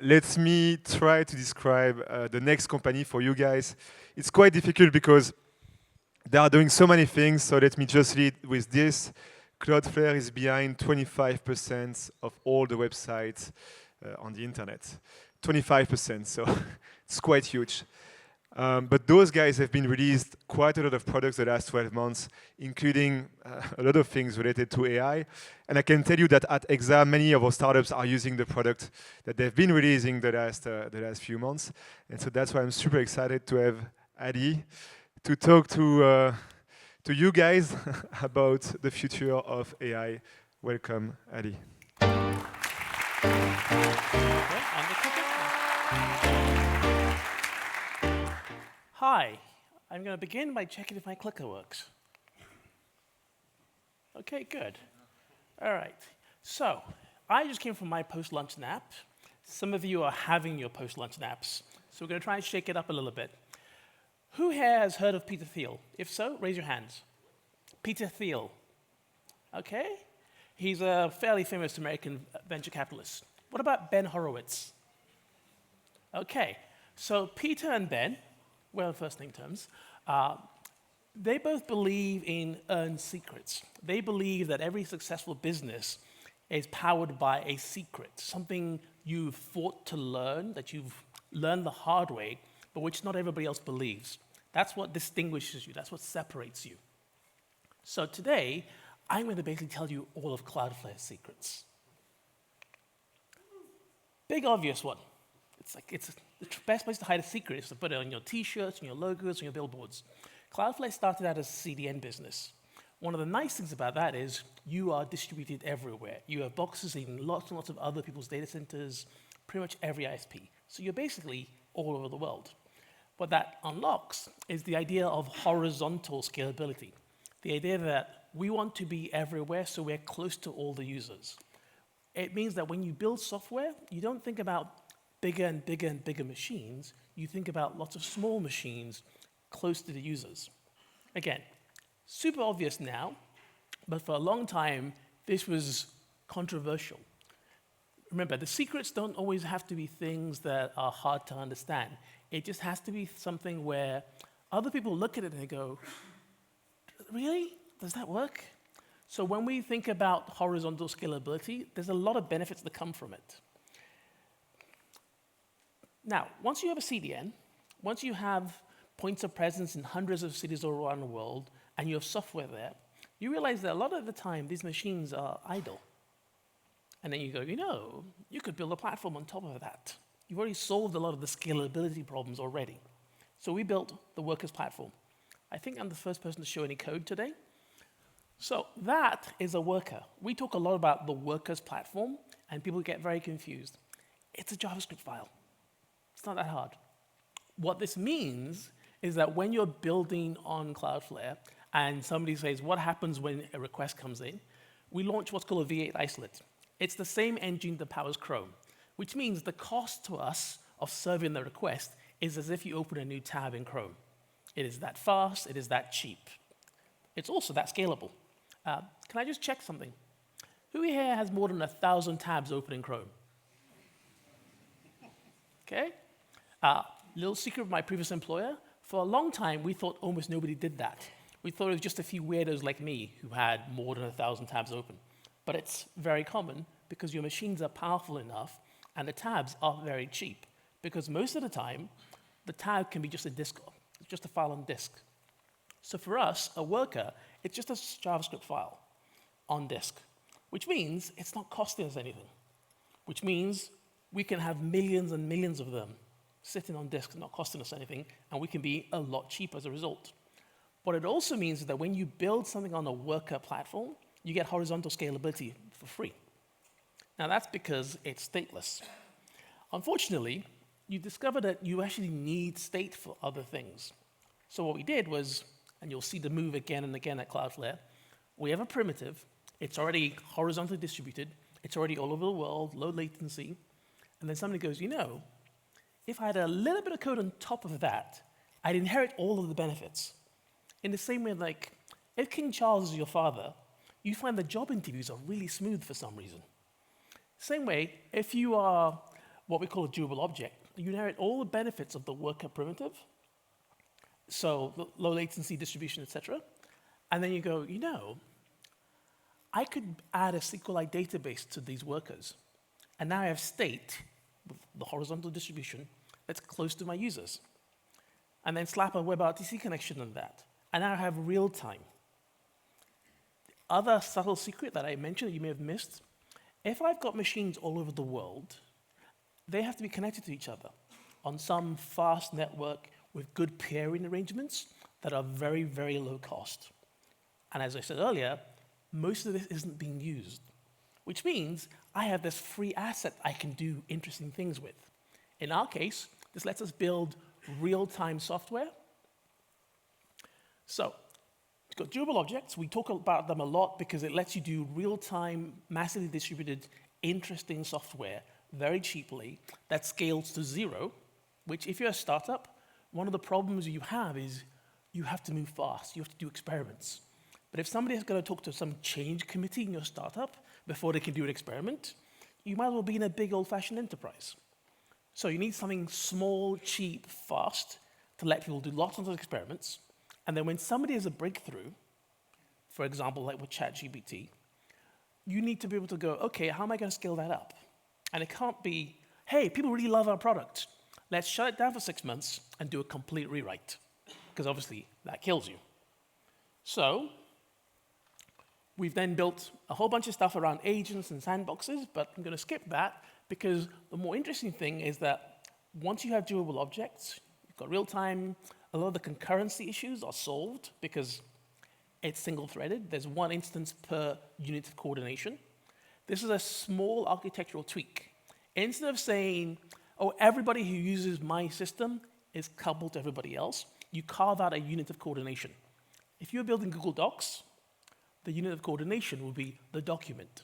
let me try to describe the next company for you guys. It's quite difficult because they are doing so many things, so let me just lead with this. Cloudflare is behind 25% of all the websites on the internet. 25%, so it's quite huge. But those guys have been released quite a lot of products the last 12 months, including a lot of things related to AI. And I can tell you that at Exa, many of our startups are using the product that they've been releasing the last few months. And so that's why I'm super excited to have Adi to talk to you guys about the future of AI. Welcome, Adi. Hi, I'm going to begin by checking if my clicker works. Okay, good. All right. So, I just came from my post-lunch nap. Some of you are having your post-lunch naps. So we're going to try and shake it up a little bit. Who here has heard of Peter Thiel? If so, raise your hands. Peter Thiel. Okay. He's a fairly famous American venture capitalist. What about Ben Horowitz? Okay. So Peter and Ben, well, first name terms, they both believe in earned secrets. They believe that every successful business is powered by a secret, something you've fought to learn, that you've learned the hard way, but which not everybody else believes. That's what distinguishes you. That's what separates you. So today, I'm going to basically tell you all of Cloudflare's secrets. Big obvious one. It's the best place to hide a secret is to put it on your T-shirts, on your logos, on your billboards. Cloudflare started out as a CDN business. One of the nice things about that is you are distributed everywhere. You have boxes in lots and lots of other people's data centers, pretty much every ISP. So you're basically all over the world. What that unlocks is the idea of horizontal scalability, the idea that we want to be everywhere so we're close to all the users. It means that when you build software, you don't think about bigger and bigger and bigger machines. You think about lots of small machines close to the users. Again, super obvious now, but for a long time, this was controversial. Remember, the secrets don't always have to be things that are hard to understand. It just has to be something where other people look at it and they go, really? Does that work? So when we think about horizontal scalability, there's a lot of benefits that come from it. Now, once you have a CDN, once you have points of presence in hundreds of cities all around the world, and you have software there, you realize that a lot of the time, these machines are idle. And then you go, you could build a platform on top of that. You've already solved a lot of the scalability problems already. So we built the Workers platform. I think I'm the first person to show any code today. So that is a worker. We talk a lot about the Workers platform, and people get very confused. It's a JavaScript file. It's not that hard. What this means is that when you're building on Cloudflare, and somebody says, what happens when a request comes in? We launch what's called a V8 isolate. It's the same engine that powers Chrome, which means the cost to us of serving the request is as if you open a new tab in Chrome. It is that fast, it is that cheap. It's also that scalable. Can I just check something? Who here has more than 1,000 tabs open in Chrome? Okay. Little secret of my previous employer, for a long time, we thought almost nobody did that. We thought it was just a few weirdos like me who had more than 1,000 tabs open. But it's very common because your machines are powerful enough and the tabs are very cheap. Because most of the time, the tab can be just a disk, just a file on disk. So for us, a worker, it's just a JavaScript file on disk, which means it's not costing us anything, which means we can have millions and millions of them sitting on disk, not costing us anything, and we can be a lot cheaper as a result. What it also means is that when you build something on a worker platform, you get horizontal scalability for free. Now that's because it's stateless. Unfortunately, you discover that you actually need state for other things. So what we did was, and you'll see the move again and again at Cloudflare, we have a primitive, it's already horizontally distributed, it's already all over the world, low latency, and then somebody goes, if I had a little bit of code on top of that, I'd inherit all of the benefits. In the same way, like, if King Charles is your father, you find the job interviews are really smooth for some reason. Same way, if you are what we call a durable object, you inherit all the benefits of the worker primitive, so low latency distribution, etc. And then you go, you know, I could add a SQLite database to these workers. And now I have state with the horizontal distribution that's close to my users. And then slap a WebRTC connection on that. And now I have real time. Other subtle secret that I mentioned that you may have missed, if I've got machines all over the world, they have to be connected to each other on some fast network with good peering arrangements that are very, very low cost. And as I said earlier, most of this isn't being used, which means I have this free asset I can do interesting things with. In our case, this lets us build real-time software. So, we've got durable objects. We talk about them a lot because it lets you do real-time, massively distributed, interesting software very cheaply that scales to 0, which if you're a startup, one of the problems you have is you have to move fast. You have to do experiments. But if somebody has got to talk to some change committee in your startup before they can do an experiment, you might as well be in a big old-fashioned enterprise. So you need something small, cheap, fast to let people do lots of those experiments. And then when somebody has a breakthrough, for example, like with ChatGPT, you need to be able to go, okay, how am I going to scale that up? And it can't be, hey, people really love our product. Let's shut it down for 6 months and do a complete rewrite, because obviously that kills you. So we've then built a whole bunch of stuff around agents and sandboxes, but I'm going to skip that because the more interesting thing is that once you have durable objects, you've got real time, a lot of the concurrency issues are solved because it's single-threaded. There's one instance per unit of coordination. This is a small architectural tweak. Instead of saying, oh, everybody who uses my system is coupled to everybody else, you carve out a unit of coordination. If you're building Google Docs, the unit of coordination will be the document.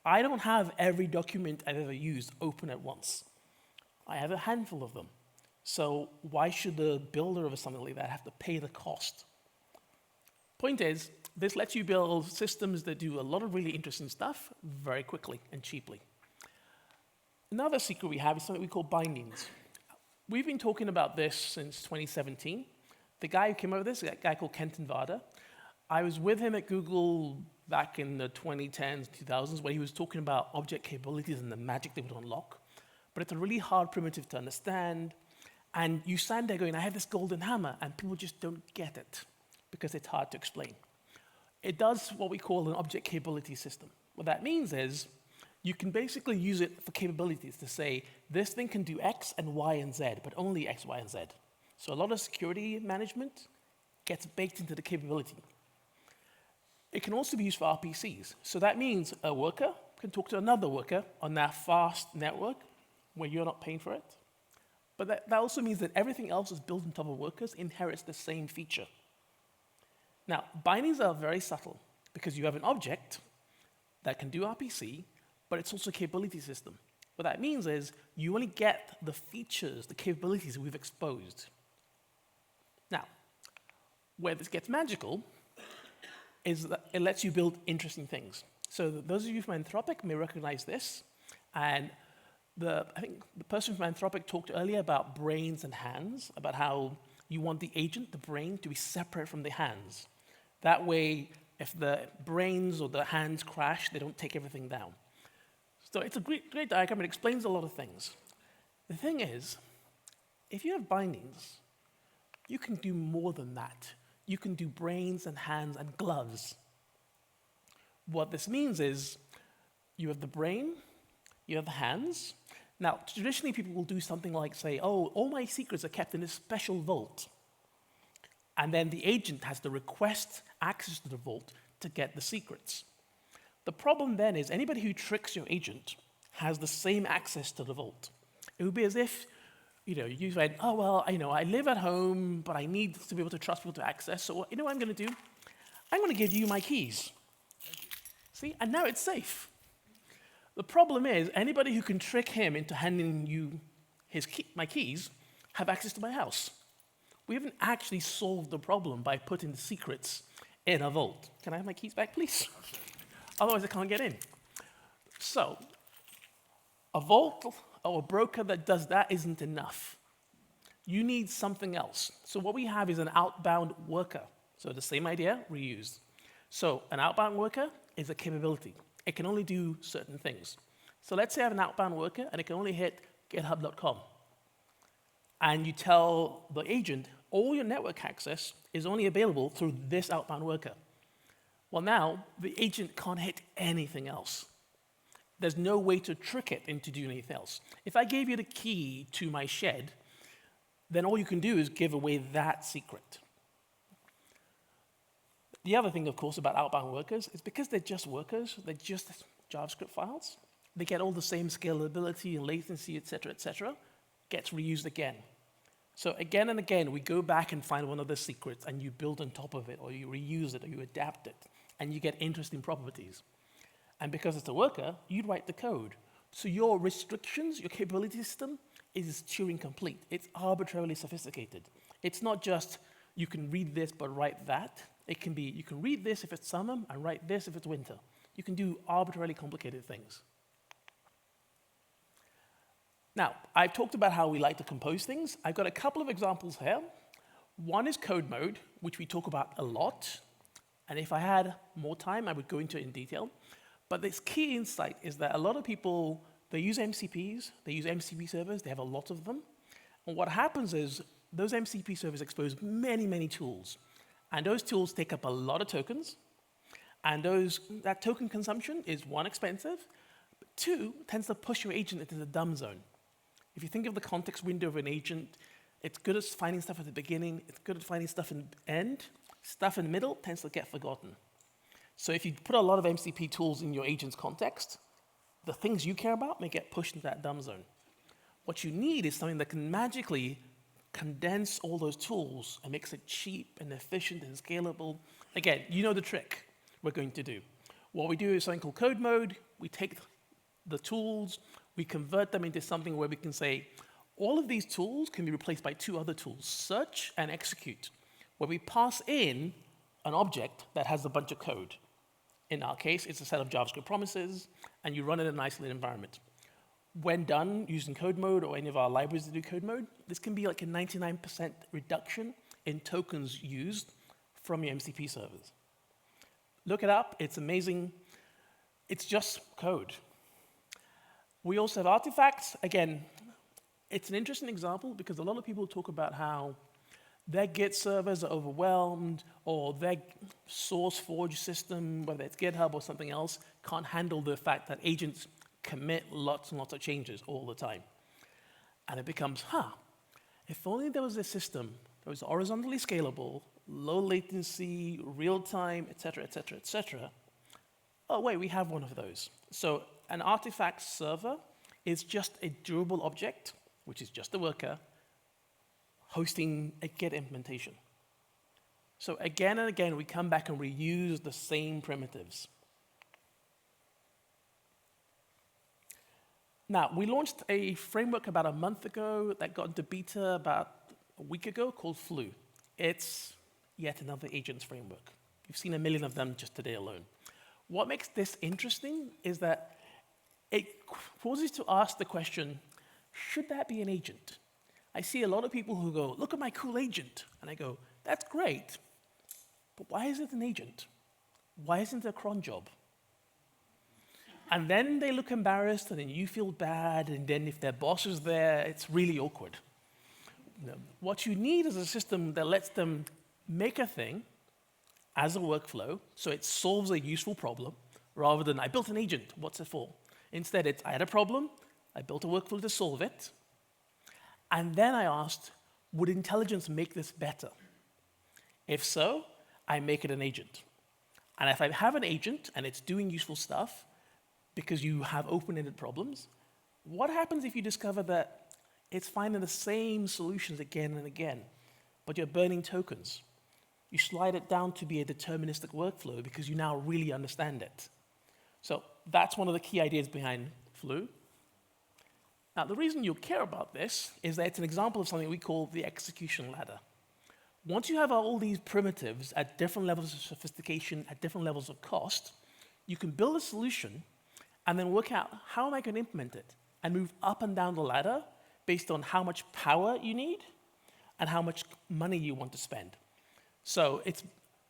I don't have every document I've ever used open at once. I have a handful of them. So why should the builder of something like that have to pay the cost? Point is, this lets you build systems that do a lot of really interesting stuff very quickly and cheaply. Another secret we have is something we call bindings. We've been talking about this since 2017. The guy who came up with this, a guy called Kenton Varda, I was with him at Google back in the 2010s, 2000s, where he was talking about object capabilities and the magic they would unlock. But it's a really hard primitive to understand. And you stand there going, I have this golden hammer, and people just don't get it because it's hard to explain. It does what we call an object capability system. What that means is you can basically use it for capabilities to say, this thing can do X and Y and Z, but only X, Y, and Z. So a lot of security management gets baked into the capability. It can also be used for RPCs. So that means a worker can talk to another worker on that fast network where you're not paying for it. But that also means that everything else is built on top of workers inherits the same feature. Now, bindings are very subtle because you have an object that can do RPC, but it's also a capability system. What that means is you only get the features, the capabilities we've exposed. Now, where this gets magical is that it lets you build interesting things. So those of you from Anthropic may recognize this. And I think the person from Anthropic talked earlier about brains and hands, about how you want the agent, the brain, to be separate from the hands. That way, if the brains or the hands crash, they don't take everything down. So it's a great diagram. It explains a lot of things. The thing is, if you have bindings, you can do more than that. You can do brains and hands and gloves. What this means is you have the brain, you have the hands. Now, traditionally, people will do something like say, oh, all my secrets are kept in a special vault. And then the agent has to request access to the vault to get the secrets. The problem then is anybody who tricks your agent has the same access to the vault. It would be as if you said, oh, well, I live at home, but I need to be able to trust people to access. So you know what I'm going to do? I'm going to give you my keys. See? And now it's safe. The problem is anybody who can trick him into handing you my keys have access to my house. We haven't actually solved the problem by putting the secrets in a vault. Can I have my keys back, please? Otherwise, I can't get in. So a vault oh, a broker that does that isn't enough. You need something else. So what we have is an outbound worker. So the same idea, reused. So an outbound worker is a capability. It can only do certain things. So let's say I have an outbound worker and it can only hit github.com. And you tell the agent, all your network access is only available through this outbound worker. Well, now the agent can't hit anything else. There's no way to trick it into doing anything else. If I gave you the key to my shed, then all you can do is give away that secret. The other thing, of course, about outbound workers is because they're just workers, they're just JavaScript files, they get all the same scalability and latency, et cetera, gets reused again. So again and again, we go back and find one of the secrets, and you build on top of it, or you reuse it, or you adapt it, and you get interesting properties. And because it's a worker, you'd write the code. So your restrictions, your capability system, is Turing complete. It's arbitrarily sophisticated. It's not just, you can read this but write that. It can be, you can read this if it's summer and write this if it's winter. You can do arbitrarily complicated things. Now, I've talked about how we like to compose things. I've got a couple of examples here. One is code mode, which we talk about a lot. And if I had more time, I would go into it in detail. But this key insight is that a lot of people, they use MCPs, they use MCP servers, they have a lot of them. And what happens is those MCP servers expose many, many tools. And those tools take up a lot of tokens. And that token consumption is, one, expensive, but two, tends to push your agent into the dumb zone. If you think of the context window of an agent, it's good at finding stuff at the beginning, it's good at finding stuff in the end. Stuff in the middle tends to get forgotten. So if you put a lot of MCP tools in your agent's context, the things you care about may get pushed into that dumb zone. What you need is something that can magically condense all those tools and makes it cheap and efficient and scalable. Again, you know the trick we're going to do. What we do is something called code mode. We take the tools, we convert them into something where we can say, all of these tools can be replaced by two other tools, search and execute, where we pass in an object that has a bunch of code. In our case, it's a set of JavaScript promises, and you run it in an isolated environment. When done using code mode or any of our libraries that do code mode, this can be like a 99% reduction in tokens used from your MCP servers. Look it up, it's amazing. It's just code. We also have artifacts. Again, it's an interesting example because a lot of people talk about how their Git servers are overwhelmed, or their SourceForge system, whether it's GitHub or something else, can't handle the fact that agents commit lots and lots of changes all the time. And it becomes, if only there was a system that was horizontally scalable, low latency, real time, et cetera. Oh, wait, we have one of those. So an artifact server is just a durable object, which is just a worker, hosting a Git implementation. So again and again, we come back and reuse the same primitives. Now, we launched a framework about a month ago that got into beta about a week ago called Flu. It's yet another agents framework. You've seen a million of them just today alone. What makes this interesting is that it causes to ask the question, should that be an agent? I see a lot of people who go, look at my cool agent. And I go, that's great, but why is it an agent? Why isn't it a cron job? And then they look embarrassed, and then you feel bad, and then if their boss is there, it's really awkward. What you need is a system that lets them make a thing as a workflow, so it solves a useful problem, rather than, I built an agent, what's it for? Instead, it's, I had a problem, I built a workflow to solve it, and then I asked, would intelligence make this better? If so, I make it an agent. And if I have an agent, and it's doing useful stuff, because you have open-ended problems, what happens if you discover that it's finding the same solutions again and again, but you're burning tokens? You slide it down to be a deterministic workflow because you now really understand it. So that's one of the key ideas behind Flu. Now, the reason you'll care about this is that it's an example of something we call the execution ladder. Once you have all these primitives at different levels of sophistication, at different levels of cost, you can build a solution and then work out how am I going to implement it and move up and down the ladder based on how much power you need and how much money you want to spend. So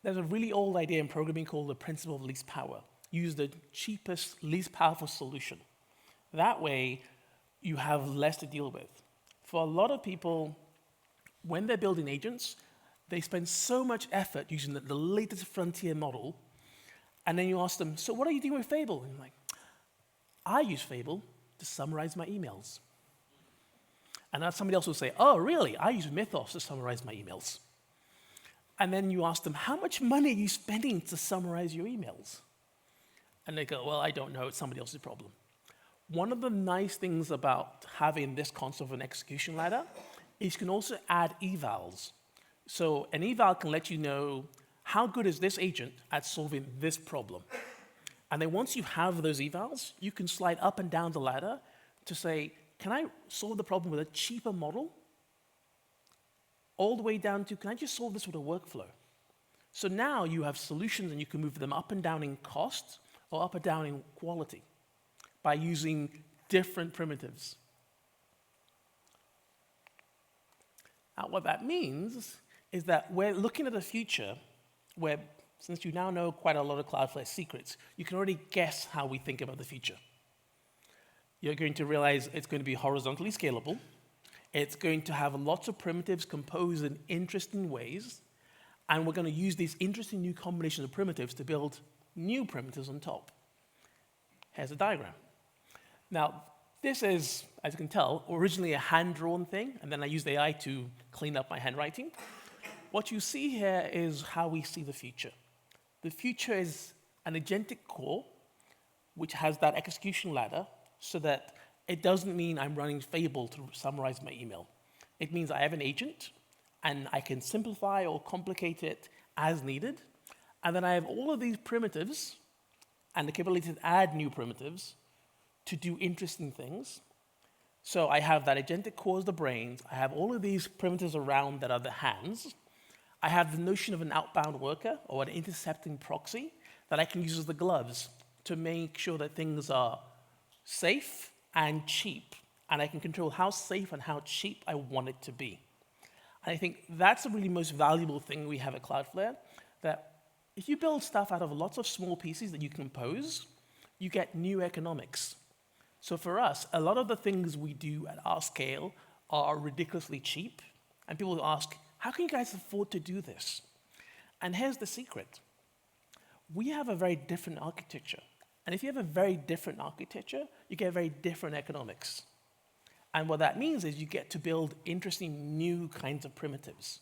there's a really old idea in programming called the principle of least power. Use the cheapest, least powerful solution. That way, you have less to deal with. For a lot of people, when they're building agents, they spend so much effort using the latest frontier model, and then you ask them, so what are you doing with Fable? And you're like, I use Fable to summarize my emails. And then somebody else will say, oh, really? I use Mythos to summarize my emails. And then you ask them, how much money are you spending to summarize your emails? And they go, well, I don't know, it's somebody else's problem. One of the nice things about having this concept of an execution ladder is you can also add evals. So an eval can let you know how good is this agent at solving this problem. And then once you have those evals, you can slide up and down the ladder to say, can I solve the problem with a cheaper model? All the way down to, can I just solve this with a workflow? So now you have solutions and you can move them up and down in cost or up and down in quality by using different primitives. Now, what that means is that we're looking at a future where, since you now know quite a lot of Cloudflare secrets, you can already guess how we think about the future. You're going to realize it's going to be horizontally scalable. It's going to have lots of primitives composed in interesting ways, and we're going to use these interesting new combinations of primitives to build new primitives on top. Here's a diagram. Now, this is, as you can tell, originally a hand-drawn thing, and then I used AI to clean up my handwriting. What you see here is how we see the future. The future is an agentic core, which has that execution ladder, so that it doesn't mean I'm running Fable to summarize my email. It means I have an agent, and I can simplify or complicate it as needed. And then I have all of these primitives and the capability to add new primitives to do interesting things. So I have that agentic core as the brains. I have all of these primitives around that are the hands. I have the notion of an outbound worker or an intercepting proxy that I can use as the gloves to make sure that things are safe and cheap, and I can control how safe and how cheap I want it to be. And I think that's the really most valuable thing we have at Cloudflare, that if you build stuff out of lots of small pieces that you compose, you get new economics. So for us, a lot of the things we do at our scale are ridiculously cheap, and people ask, how can you guys afford to do this? And here's the secret. We have a very different architecture. And if you have a very different architecture, you get very different economics. And what that means is you get to build interesting new kinds of primitives,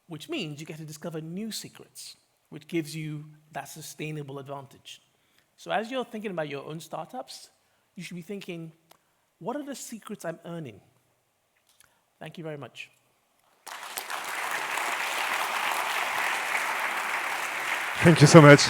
which means you get to discover new secrets, which gives you that sustainable advantage. So as you're thinking about your own startups, you should be thinking, what are the secrets I'm earning? Thank you very much. Thank you so much.